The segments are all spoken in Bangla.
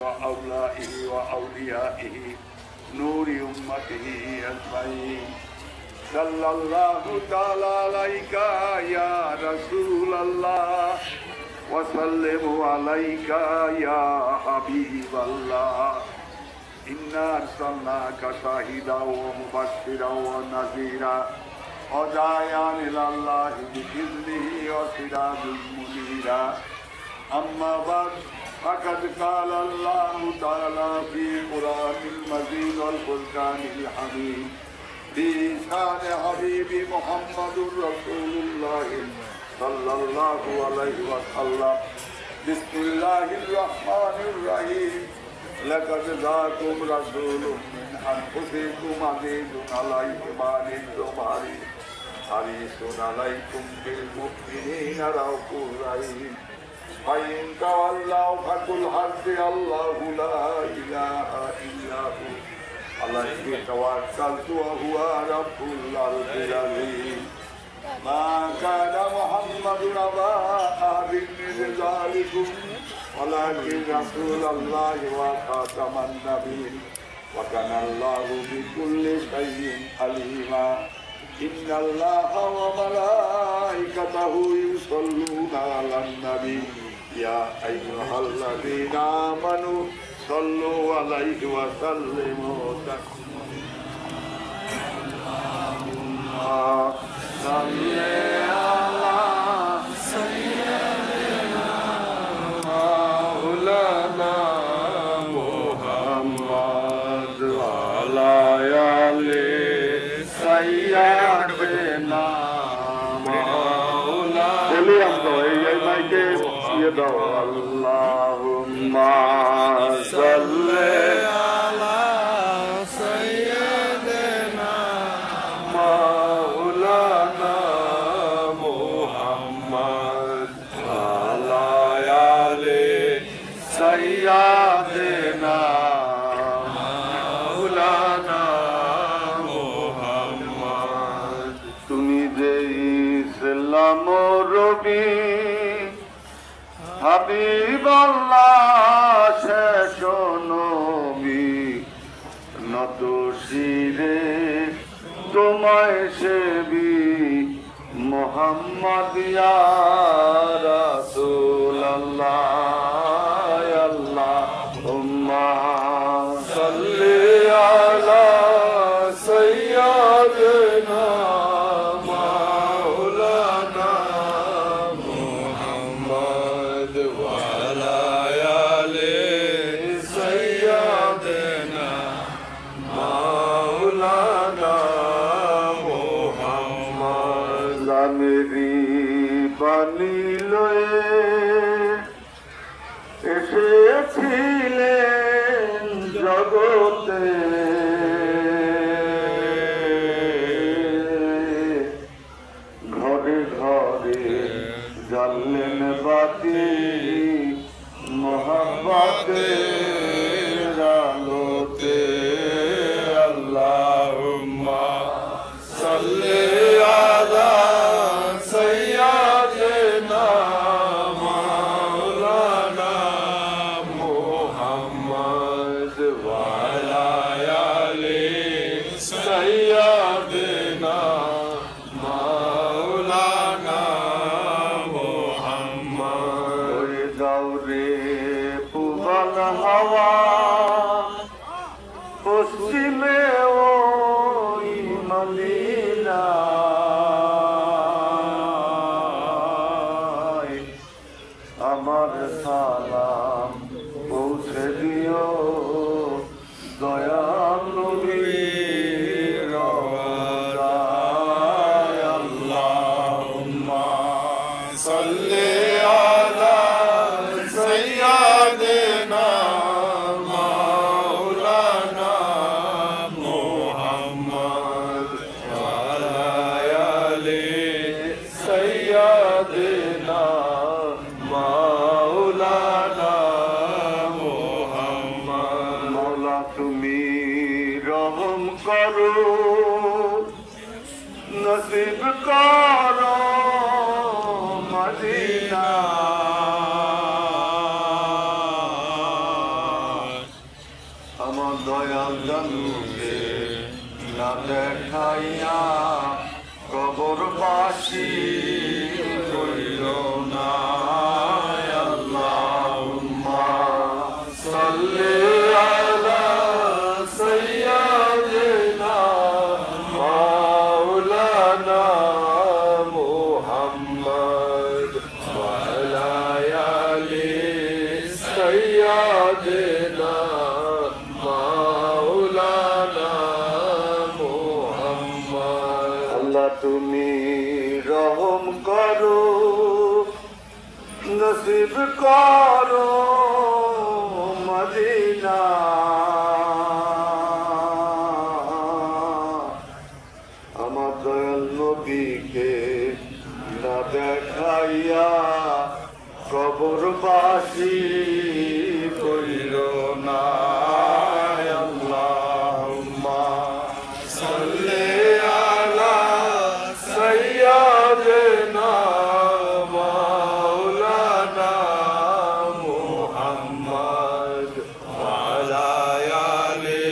وأولائه وأوليائه نور أمته أجمعين صلى الله تعالى عليك يا رسول الله وسلم عليك يا حبيب الله إنا أرسلناك شاهدا ومبشرا ونذيرا وداعيا إلى الله بإذنه وسراجا منيرا أما بعد فقد قال الله تعالى في قرآن المجيد والفرقان الحميد بشأن حبيب محمد رسول الله صلى الله عليه وسلم بسم الله الرحمن الرحيم لقد جاءكم رسول من أنفسكم عزيز عليه ما عنتم حريص عليكم بالمؤمنين رؤوف رحيم فإن تولوا فقل حسبي الله لا إله إلا هو عليه توكلت وهو رب العرش العظيم ما كان محمد أبا أحد من رجالكم ولكن رسول الله وخاتم النبيين وكان الله بكل شيء عليما إن الله وملائكته يصلون على النبي يا أيها الذين آمنوا صلوا عليه وسلموا تسليما صل على سيدنا مولانا محمد وعلى آل سيدنا اللهم صل على سيدنا مولانا محمد وعلى آل سيدنا مولانا محمد তুমি যে ইসলাম রবি হাবিবাল্লাহ শেষ নবী নত শিরে তোমায় সেবি মুহাম্মদ ইয়া রাসূলুল্লাহ আল্লাহুম্মা সাল্লি আলা সাইয়্যিদিনা এসেছিলেন জগতে ঘরে ঘরে জ্বাললেন বাতি মুহাব্বতের আলোতে আল্লাহুম্মা সাল্লি আলা সাইয়্যিদিনা মাওলানা মুহাম্মদ ওয়া আলা আলি সাইয়্যিদিনা মাওলানা মুহাম্মদ ওই দৌরে পুবাল হাওয়া পশ্চিমে ওই মদিনা আমার সালাম পৌঁছে দিও দয়াল নবীর রওজায় আল্লাহুম্মা সাল্লি আলা সাইয়্যিদিনা মাওলানা মুহাম্মদ ওয়া আলা আলি সাইয়্যিদিনা মাওলানা মুহাম্মদ মওলা তুমি রহম করো নসিব করো মদিনা দয়াল জানুকে না দেখাইয়া কবরবাসী করিল না। আল্লাহুম্মা সাল্লি আলা সাইয়্যিদিনা মাওলানা মুহাম্মদ ওয়া আলা আলি সাইয়্যিদিনা মাওলানা মুহাম্মদ। আল্লাহ তুমি রহম করো, নসিব করো মদিনা। আমার দয়াল নবীকে না দেখাইয়া কবরবাসী করিল না। আল্লাহুম্মা সাল্লি আলা সাইয়্যিদিনা মাওলানা মুহাম্মদ ওয়া আলা আলি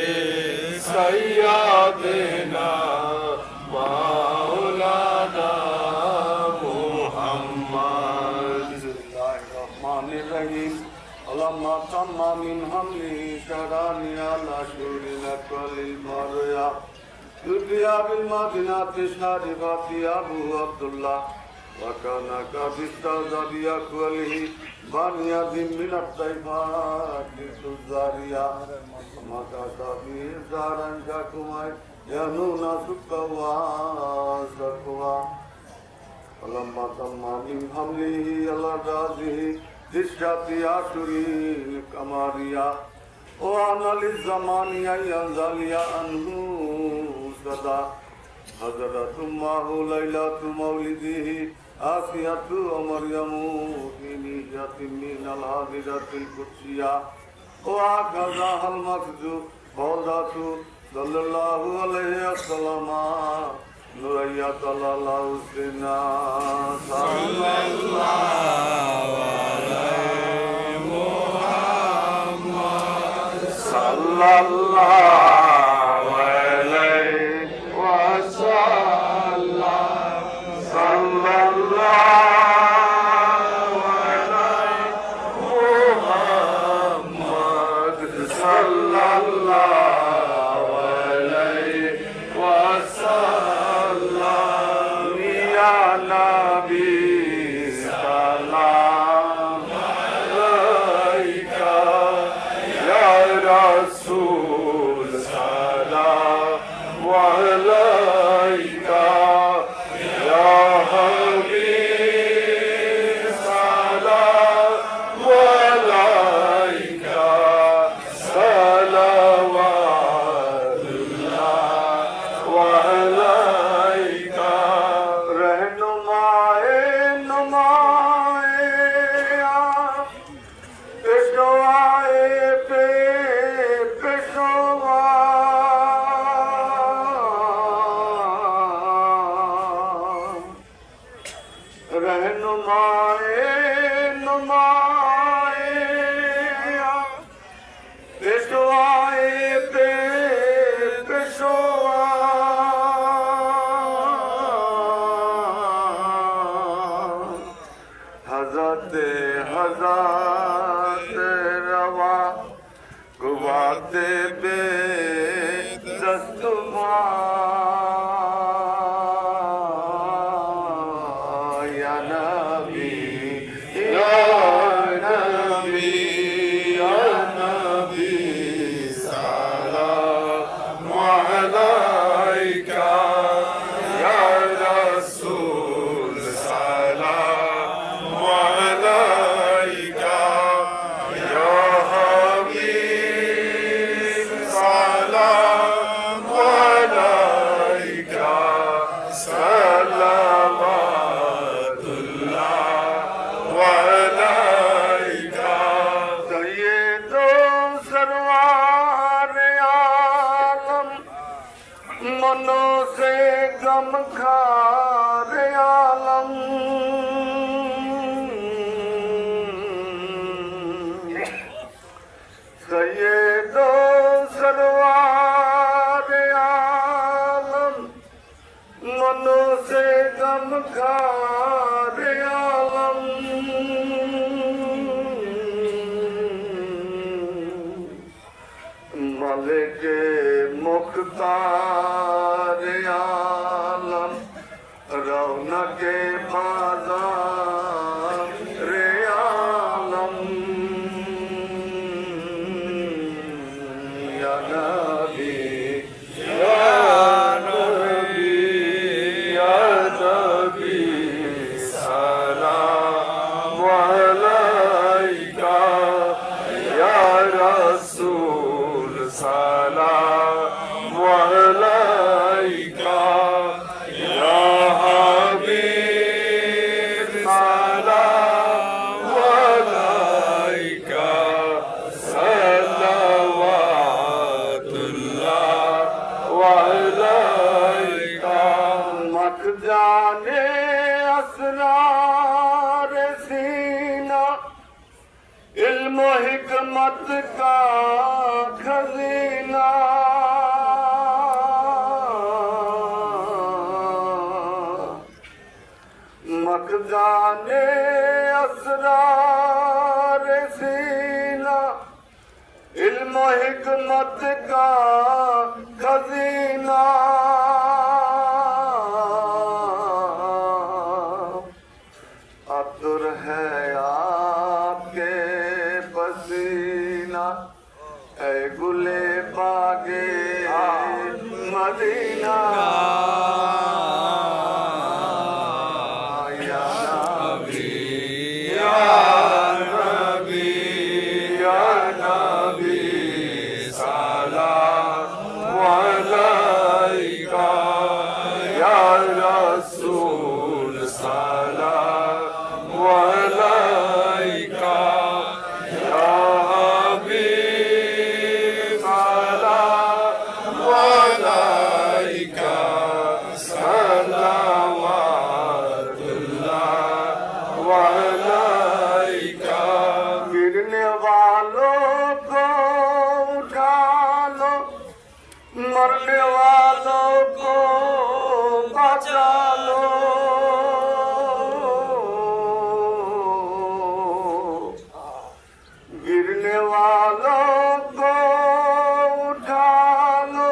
সাইয়্যিদিনা মাওলানা মুহাম্মদ। বিসমিল্লাহির রহমানির রহিম। আল্লাহুম্মা তাম্মা মিন হামলি শারানি আলা শুরিনা কলিল মারয়া দুনিয়া বিল মাদিনা তিশারি বাতিয়া আবু আব্দুল্লাহ ওয়া কানা কাবিস্তা জাদিয়া কুলিহি বানিয়া দিন মিনাত তাইফাতি সুজারিয়া মাকা সাবি জারান জাকুমাই ইয়ানুনা সুকওয়া সাকওয়া। আল্লাহুম্মা তাম্মা মিন হামলিহি আলা রাজিহি দিশাতি আশুরিন কামারিয়া ও আনালিজ জামানিয়া ইয়ানজালিয়া আনহু সদা হযরতু মাহু লাইলাতু মাউলিদিহি আসিয়াতু ওয়া মারয়ামু ফিনি জাতিমিনাল হাদিরাতিল কুদসিয়া ও আকাযাল মাকজু ফওদাতু সাল্লাল্লাহু আলাইহি ওয়াসাল্লাম নুরাইয়া তাল্লাল্লাহু সিনা সাল্লাল্লাহু আলাইহি মুহাম্মদ সাল্লাল্লাহু আলাইহি ওয়াসাল্লাম সাল্লাল্লাহু আলাইহি মুহাম্মদ সাল্লাল্লাহু আলাইহি ওয়াসাল্লাম ইয়া নবী সালাম আলাইকা ইয়া রাসূল সালাম আলাইকা ইয়া হাবিব সালাম আলাইকা সালাওয়াতুল্লাহ আলাইকা। रहनुमाए नुमाए पेशवाए पे पेशवा रहनुमाए नुमाए पेशवाए पे पेशवा हज़रते हज़रते रवा गुवाते बे दस्तुमा या नबी या नबी या नबी सलाम अलैका या रसूल सलाम अलैका या हबीब सलाम अलैका सलावतुल्लाह अलैका। सय्यदो सरवार आलम मनो से गम खार आलम सय्यदो सर खारे आलम मलिक मुख्तार आलम रौनक बाज़ार आलम या नबी सलाम अलैका या रसूल सलाम अलैका या हबीब सलाम अलैका सल्लल्लाहु अलैका मखजाने असरार सीना इल्म हिकमत का खजीना मखजाने असरार सीना इल्म हिकमत का खजीना अतुर है आपके पसीना ऐ गुले बागे मदीना या नबी या नबी या नबी सलाम अलैका या रसूल सलाम अलैका या हबीब सलाम अलैका सल्लल्लाहु अलैका गिरने वालों को उठा लो मरने वालों को बचा लो गिरने वालों को उठा लो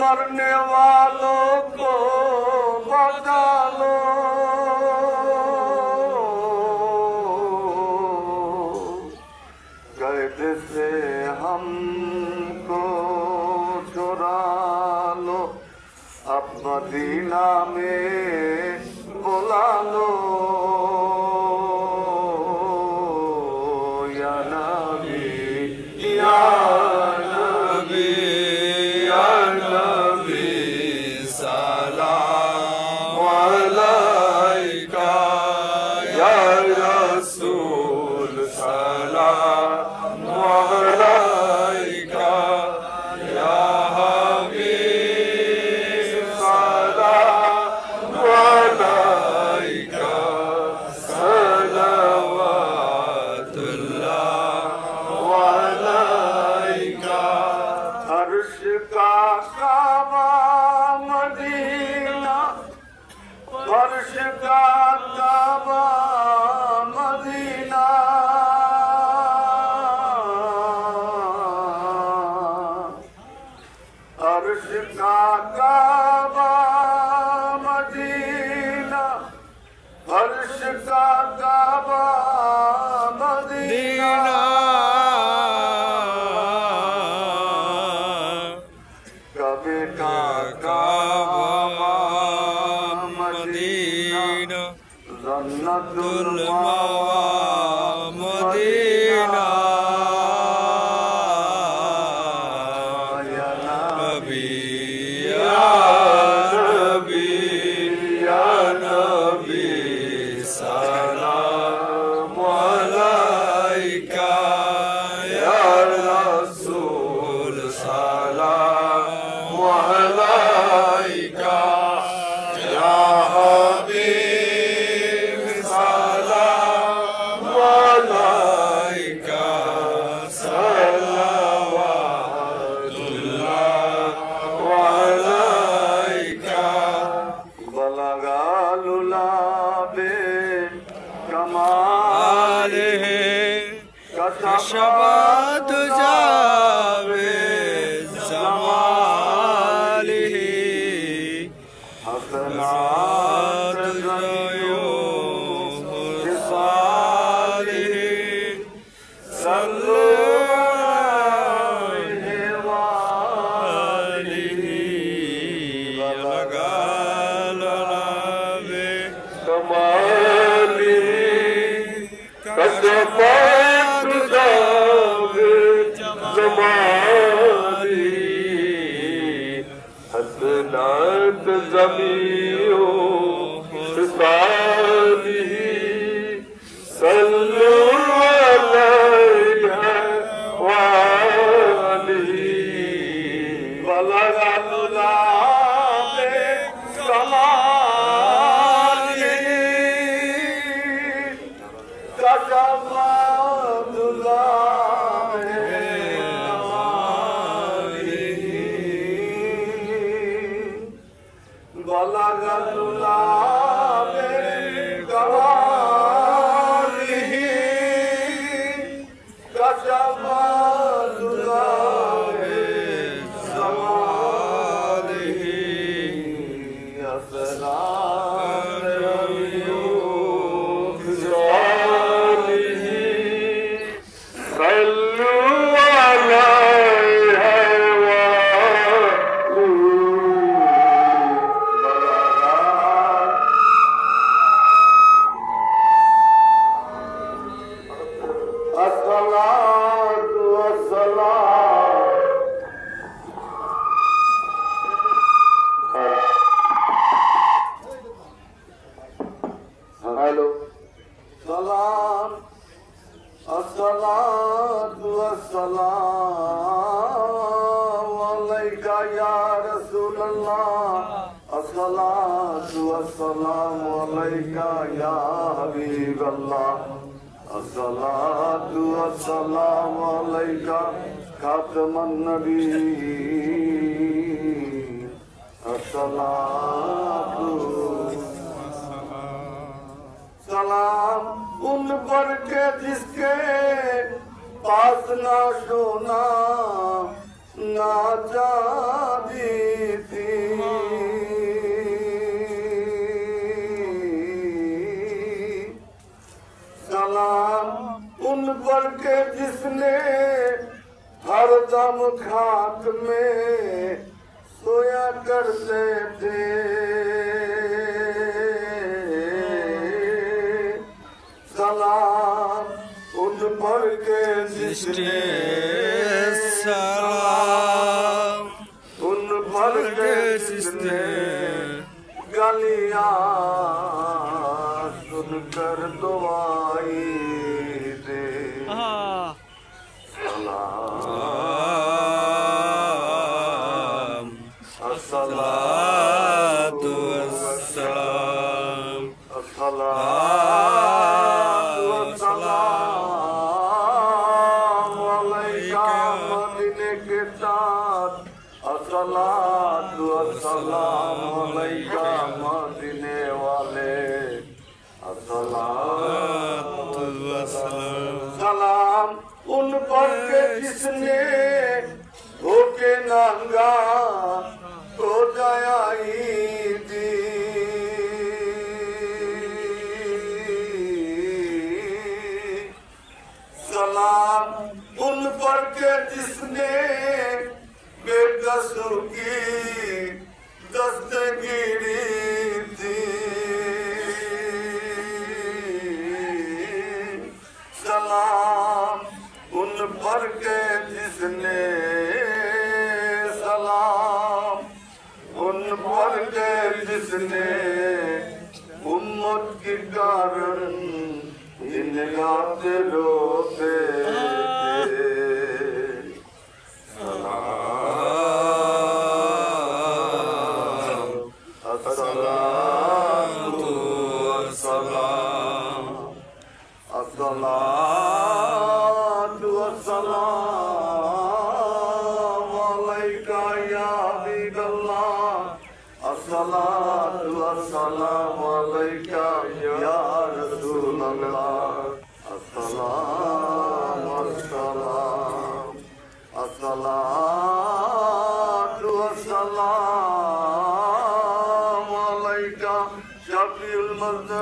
मरने वालों को बचा लो कैद से हमको छुड़ा लो अब मदीना में बुला लो या नबी या नबी या नबी सलाम अलैका या रसूल सलाम अलैका या हबीब सलाम अलैका सल्लल्लाहु अलैका अर्श का काबा मदीना फर्श का काबा मदीना अर्श का काबा मदीना फर्श का काबा मदीना कबे का काबा मदीना जन्नतुल मावा मदीना या नबी या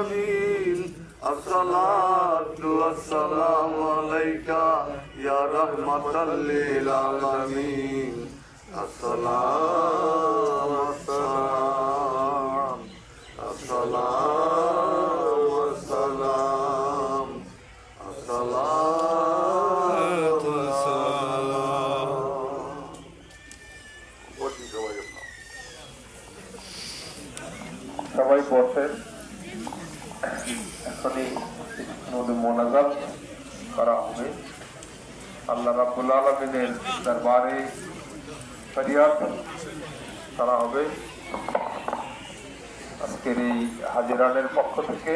العالمين الصلاة والسلام عليك يا رحمة للعالمين السلام والسلام السلام والسلام الصلاة والسلام. সবাই বসেন। এখনই মোনাজাত করা হবে। আল্লাহ রাব্বুল আলামিনের দরবারে ফরিয়াদ করা হবে। আজকের এই হাজিরানের পক্ষ থেকে,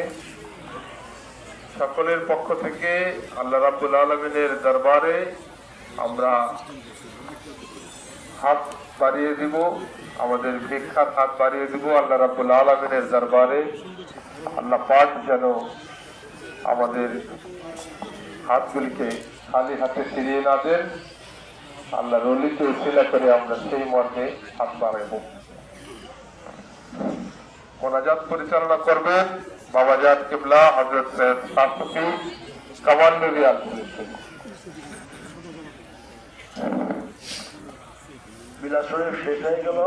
সকলের পক্ষ থেকে আল্লাহ রাব্বুল আলামিনের দরবারে আমরা হাত বাড়িয়ে দিব, আমাদের ভিক্ষার হাত বাড়িয়ে দিব আল্লাহ রাব্বুল আলামিনের দরবারে। আল্লাহ পাক যেন আমাদের হাতগুলিকে খালি হাতে ফিরিয়ে না দেন। আল্লাহ রলিকে উশিলা করে আমরা সেই মর্মে হাত বাড়াইব। মোনাজাত পরিচালনা করবেন বাবাজান কিবলা হযরত সৈয়দ শাফি কামাল নবী আল বিলাস শরীফ শেষ হয়ে গেল।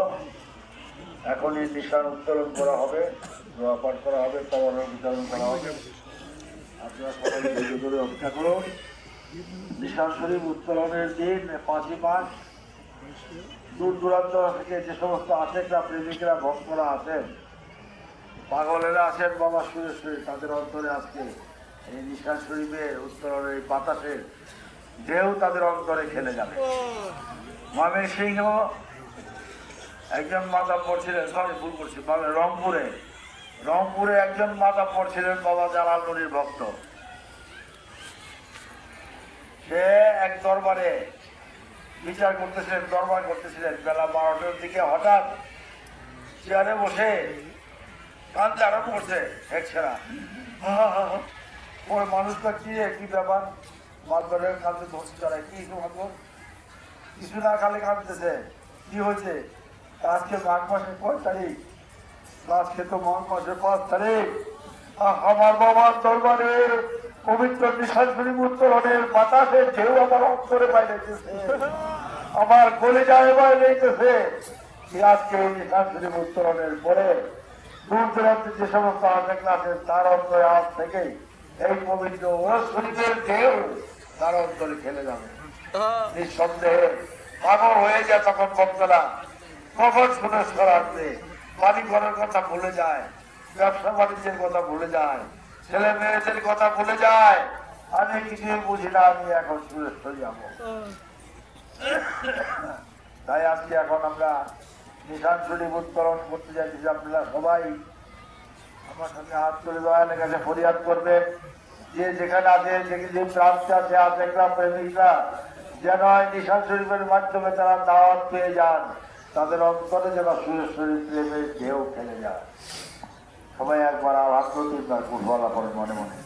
এখনই নিশান উত্তোলন করা হবে, দোয়া পাঠ করা হবে, কামালের বিতরণ করা হবে। আপনারা সবাই ধৈর্য ধরে অপেক্ষা করুন। নিশান শরীফ উত্তোলনের দিন 5ই মার্চ দূর দূরান্ত থেকে যে সমস্ত আশেকরা, প্রেমিকরা, ভক্তরা আছেন, পাগলেরা আছেন বাবা সুরেশ্বরী, তাদের অন্তরে আজকে এই নিশান শরীফের উত্তোলনের এই বাতাসের ঢেউ তাদের অন্তরে খেলে যাবে। ময়মনসিংহ একজন মাতাব্বর ছিলেন, ভুল করছি, রংপুরে একজন মাতাব্বর ছিলেন বাবা জালাল নুরির ভক্ত। সে এক দরবারে বিচার করতেছিলেন, দরবার করতেছিলেন। বেলা 12টার দিকে হঠাৎ চেয়ারে বসে কাঁদতে আরম্ভ করছে এক ছেড়া। ওই মানুষটা কি ব্যাপার, মাতবারের কাঁদতে ধরছে, তারা কি কিছু না খালি কাঁদতেছে। কি হয়েছে? আজকে মাঘ মাসের 5 তারিখ, আজকে তো মাঘ মাসের 5 তারিখ। আমার বাবার দরবারে পবিত্র নিশান শরীফ উত্তোলনের বাতাসের ঢেউ আমার অন্তরে বাইরেছে, আমার কলিজায় বাইরেছে। আজকে এই নিশান শরীফ উত্তোলনের পরে দূর দূরান্তে যে সমস্ত আশেক আছে তার অন্তরে আজ থেকেই এই পবিত্র ওয়াজ শরীফের ঢেউ তার অন্তরে খেলে যাবে। নিঃসন্দেহে পাগল হয়ে যায় তখন ভক্তরা, কখন শুনে সরাতে বাড়ি ঘরের কথা ভুলে যায়, ব্যবসা বাণিজ্যের কথা ভুলে যায়, ছেলে মেয়েদের কথা ভুলে যায়। আমি কিছুই বুঝি না, আমি এখন সুরেশ্বর যাবো। তাই আজকে এখন আমরা নিশান শরীফ উত্তোলন করতে যাচ্ছি। আপনারা সবাই আমার সঙ্গে হাত তুলে দয়ালের কাছে ফরিয়াদ করবে, যে যেখানে আছে, যে প্রান্তে আছে আশেকরা, প্রেমিকরা, যেন নিশান শরীফের মাধ্যমে তারা দাওয়াত পেয়ে যান, তাদের অন্তরে যেন সুরেশ্বরী প্রেমের ঢেউ খেলে যায়। সবাই একবার আওয়াজ প্রতিবার বলা পড়ে মনে মনে।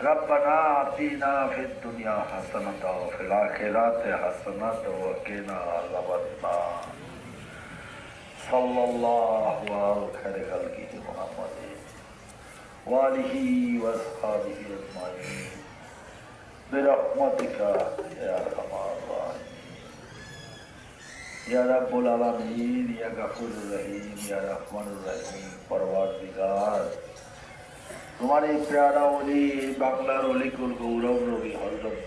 रब्बना आतिना फिद दुनिया हसनत व फिल आखिरति हसनत व क़िना अज़ाबन्नार सल्लल्लाहु अलैहि खैर खल्क़िहि मुहम्मद व आलिहि व अस्हाबिहि अजमाइन बिरहमतिका या अरहमर राहिमीन या रब्बुल आलमीन या गफूरुर रहीम या रहमानुर रहीम। परवरदिगार, तुम्हारे प्यारा ओली बांगलार ओली कुल गौरव नबी हजरत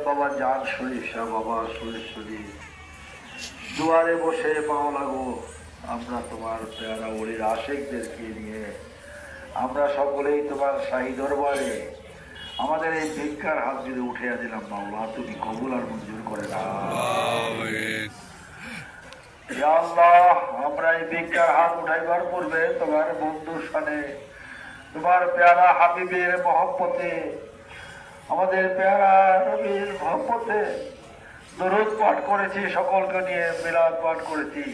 बाबा जान शरीफ शाह बाबा सुरेশ্বরী दुआरे बसे पाओ लागो আমরা তোমার পেয়ারা ওলির আশেকদেরকে নিয়ে আমরা সকলেই তোমার শাহী দরবারে আমাদের এই ভিক্ষার হাত যদি উঠিয়ে দিলাম মাওলা, তুমি কবুল আর মঞ্জুর করে না। ইয়া আল্লাহ, আমরা এই ভিক্ষার হাত উঠাইবার পূর্বে তোমার বন্ধুর সাথে তোমার পেয়ারা হাবিবের মহব্বতে, আমাদের পেয়ারা নবীর মহব্বতে দরুদ পাঠ করেছি, সকলকে নিয়ে মিলাদ পাঠ করেছি,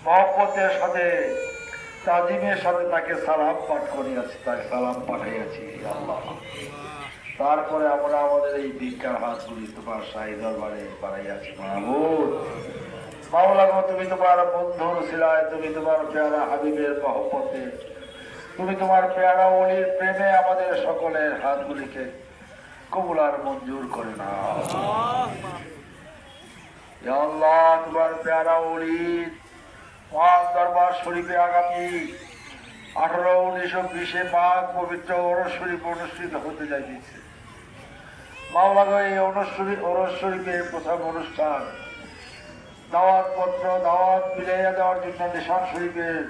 মহব্বতের সাথে তাজিমের সাথে তাকে সালাম পাঠ করিয়াছি, তাকে সালাম পাঠাইয়াছি। আল্লাহ, তারপরে আমরা আমাদের এই ভিক্ষার হাতগুলি তোমার শাহী দরবারে বাড়াইয়াছি। মাহবুব মাওলা গো, তুমি তোমার বন্ধুর সিলায়, তুমি তোমার পেয়ারা হাবিবের মহব্বতে, তুমি তোমার পেয়ারা ওলির প্রেমে আমাদের সকলের হাতগুলিকে কবুল আর মঞ্জুর করে না। ইয়া আল্লাহ, তোমার পেয়ারা ওলির মহান দরবার শরীফে আগামী 18, 19 ও 20 মাঘ পবিত্র ওরস শরীফ অনুষ্ঠিত হতে যাইতেছে। মাওলা গো, এই ওরস শরীফের প্রথম অনুষ্ঠান দাওয়াত পত্র দাওয়াত মিলাইয়া দেওয়ার জন্য নিশান শরীফের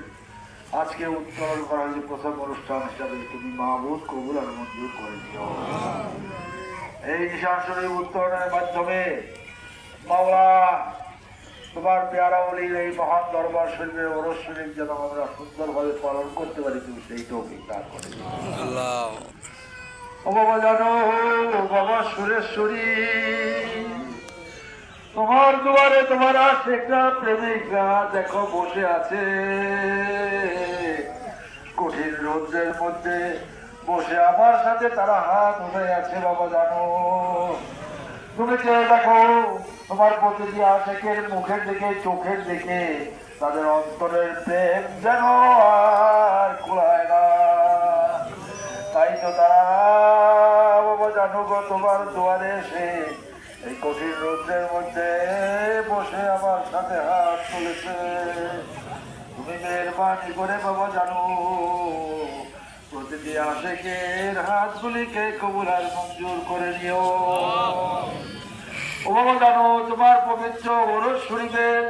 আজকে উত্তোলন করা হয়েছে। প্রথম অনুষ্ঠান হিসাবে তুমি মাহবুব কবুল আর মঞ্জুর করে দিও। এই নিশান শরীফ উত্তোলনের মাধ্যমে মাওলা তোমার পেয়ারা ওলির এই মহান দরবার শরীফের ওরস শরীফ যেন আমরা সুন্দরভাবে পালন করতে পারি, তুমি সেই তৌফিক দান করে দিও। ও বাবা জানো, বাবা সুরেশ্বরী, তোমার দুয়ারে তোমার আশেকরা প্রেমিকরা দেখো বসে আছে, কঠিন রৌদ্রের মধ্যে বসে আমার সাথে তারা হাত উঠে আছে। বাবা জানো, তুমি চেয়ে দেখো তোমার প্রতিটি আশেকের মুখের দিকে, চোখের দিকে, তাদের অন্তরের প্রেম যেন আর কুলায় না। তাই তো তারা বাবা জানো গো তোমার দুয়ারে এসে এই কঠিন রৌদ্রের মধ্যে বসে আমার সাথে হাত তুলেছে। তুমি মেহরবানি করে বাবা জানো প্রতিটি আশেকের হাতগুলিকে কবুল আর মঞ্জুর করে নিও। ও বাবা জানো, তোমার পবিত্র ওরস শরীফের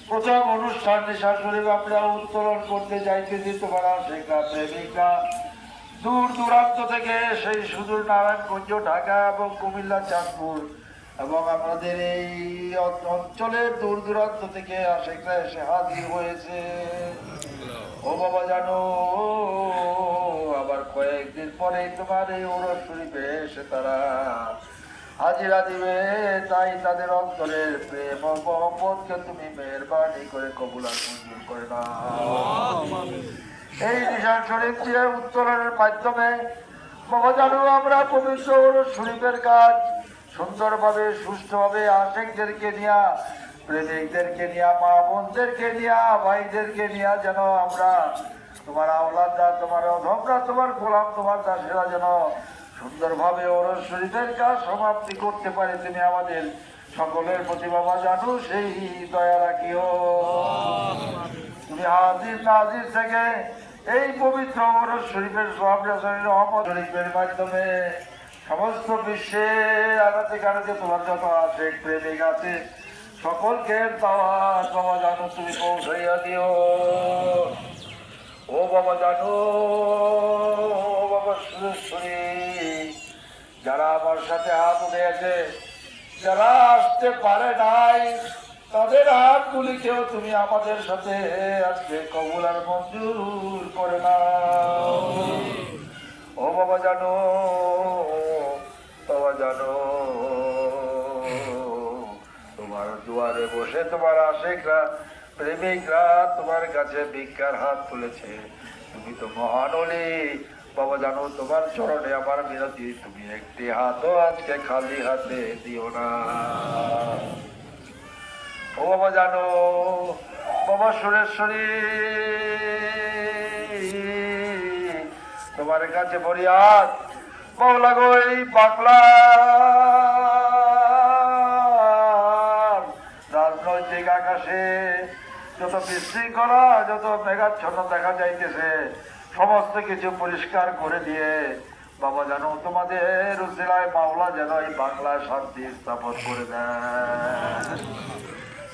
প্রথম অনুষ্ঠান নিশা শরীফ আমরা উত্তোলন করতে যাইতেছি। তোমার আশেকা প্রেমিকা দূর দূরান্ত থেকে, সেই সুদূর নারায়ণগঞ্জ, ঢাকা এবং কুমিল্লা, চাঁদপুর এবং আমাদের এই অঞ্চলের দূর দূরান্ত থেকে আশেকরা এসে হাজির হয়েছে। ও বাবা জানো, আবার কয়েকদিন পরে তোমার এই ওরস শরীফে এসে তারা হাজিরা দিবে। তাই তাদের অন্তরের প্রেম ও মহব্বতকে তুমি মেহেরবানি করে কবুল আর মঞ্জুর করে না। এই নিশান শরীফ দিয়ে উত্তোলনের মাধ্যমে বাবা জানো আমরা পবিত্র ওরস শরীফের কাজ সুন্দরভাবে সুষ্ঠুভাবে আশেকদেরকে নিয়া, প্রেমিকদেরকে নিয়া, মা বোনদেরকে নিয়া, ভাইদেরকে নিয়া যেন আমরা তোমার আওলাদরা, তোমার অধমরা, তোমার গোলাম, তোমার দাসেরা যেন সুন্দরভাবে ওরস শরীফের কাজ সমাপ্তি করতে পারে। তুমি আমাদের সকলের প্রতি বাবা জানো সেই দয়া রাখিও। তুমি হাজির নাজির থেকে এই পবিত্র ওরস শরীফের রহমত শরীফের মাধ্যমে সমস্ত বিশ্বে আনাতে কানাতে তোমার যত আশেক প্রেমিক আছে সকলকে দাওয়াত বাবা জানো তুমি পৌঁছাইয়া দিও। ও বাবা জানো, ও বাবা সুরেশ্বরী, যারা আমার সাথে হাত উঠেছে, যারা আসতে পারে নাই, তাদের হাতগুলিকেও তুমি আমাদের সাথে আজকে কবুল আর মঞ্জুর করে নাও। ও বাবা জানো, বাবা জানো, তোমার দুয়ারে বসে তোমার আশেকরা প্রেমিকরা তোমার কাছে ভিক্ষার হাত তুলেছে। তুমি তো মহান ওলি বাবা জানো, তোমার চরণে আমার মিনতি, তুমি একটি হাতও আজকে খালি হাতে দিও না। ও বাবা জানো, বাবা সুরেশ্বরী, তোমার কাছে ফরিয়াদ মাওলা গো, এই বাংলা রাজনৈতিক আকাশে যত বিশৃঙ্খলা, যত মেঘাচ্ছন্ন দেখা যাইতেছে, সমস্ত কিছু পরিষ্কার করে দিয়ে বাবা জানো তোমাদের উসিলায় মাওলা যেন এই বাংলায় শান্তি স্থাপন করে দেয়।